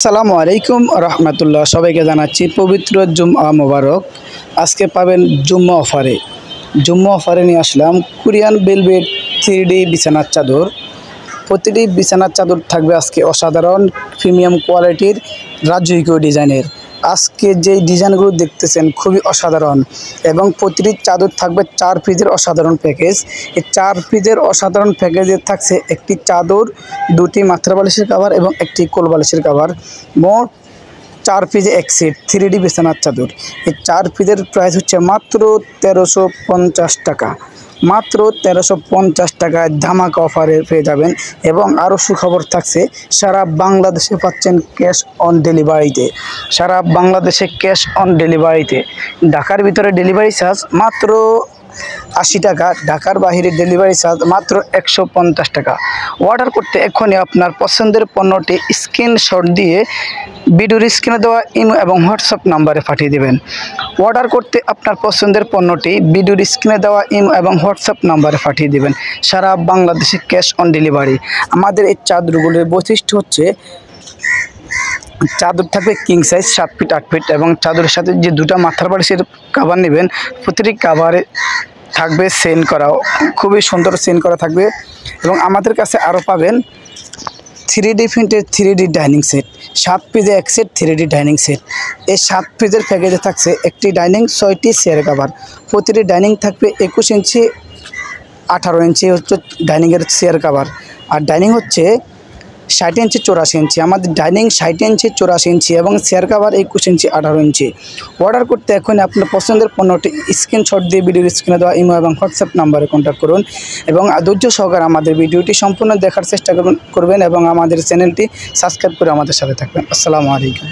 আসসালামু আলাইকুম রহমতুল্লাহ। সবাইকে জানাচ্ছি পবিত্র জুম্মা মোবারক। আজকে পাবেন জুম্মা অফারে নিয়ে আসলাম কোরিয়ান ভেলভেট 3D বিছানার চাদর। প্রতিটি বিছানার চাদর থাকবে আজকে অসাধারণ প্রিমিয়াম কোয়ালিটির রাজকীয় ডিজাইনের। আজকে যেই ডিজাইনগুলো দেখতেছেন খুবই অসাধারণ এবং প্রতিটি চাদর থাকবে 4 পিসের অসাধারণ প্যাকেজ। এই 4 পিসের অসাধারণ প্যাকেজে থাকছে একটি চাদর, 2টি মাথা বালিশের কভার এবং একটি কোল বালিশের কভার। মোট 4 পিসে এক সেট 3D বিছানার চাদর। এই 4 পিসের প্রাইস হচ্ছে মাত্র 1350 টাকা। মাত্র 1350 টাকায় ধামাকা অফারে পেয়ে যাবেন। এবং আরও সুখবর থাকছে, সারা বাংলাদেশে পাচ্ছেন ক্যাশ অন ডেলিভারিতে। সারা বাংলাদেশে ক্যাশ অন ডেলিভারিতে। ঢাকার ভিতরে ডেলিভারি চার্জ মাত্র 80 টাকা, ঢাকার বাইরে ডেলিভারি চার্জ মাত্র 150 টাকা। অর্ডার করতে এখনই আপনার পছন্দের পণ্যটি স্ক্রিনশট দিয়ে ভিডিওর স্ক্রিনে দেওয়া ইমো এবং হোয়াটসঅ্যাপ নাম্বারে পাঠিয়ে দেবেন। অর্ডার করতে আপনার পছন্দের পণ্যটি ভিডিওর স্ক্রিনে দেওয়া ইমো এবং হোয়াটসঅ্যাপ নাম্বারে পাঠিয়ে দেবেন। সারা বাংলাদেশে ক্যাশ অন ডেলিভারি। আমাদের এই চাদরগুলির বৈশিষ্ট্য হচ্ছে, চাদর থাকবে কিং সাইজ 7 ফিট 8 ফিট এবং চাদরের সাথে যে 2টা মাথার বালিশের কভার নেবেন, প্রতিটি কভারে থাকবে সেন করা, খুবই সুন্দর সেন করা থাকবে। এবং আমাদের কাছে আরও পাবেন 3D প্রিন্টের 3D ডাইনিং সেট, 7 পিসে এক সেট 3D ডাইনিং সেট। এই 7 পিসের প্যাকেজে থাকছে একটি ডাইনিং, 6টি চেয়ার কভার। প্রতিটি ডাইনিং থাকবে 21 ইঞ্চি 18 ইঞ্চি হচ্ছে ডাইনিংয়ের চেয়ার কভার। আর ডাইনিং হচ্ছে 60 ইঞ্চি 84 ইঞ্চি। আমাদের ডাইনিং 60 ইঞ্চি 84 ইঞ্চি এবং চেয়ার কভার 21 ইঞ্চি 18 ইঞ্চি। অর্ডার করতে এখন আপনার পছন্দের পণ্যটি স্ক্রিনশট দিয়ে ভিডিওর স্ক্রিনে দেওয়া ইমো এবং হোয়াটসঅ্যাপ নাম্বারে কন্ট্যাক্ট করুন এবং ধৈর্য সহকারে আমাদের ভিডিওটি সম্পূর্ণ দেখার চেষ্টা করবেন এবং আমাদের চ্যানেলটি সাবস্ক্রাইব করে আমাদের সাথে থাকবেন। আসসালামু আলাইকুম।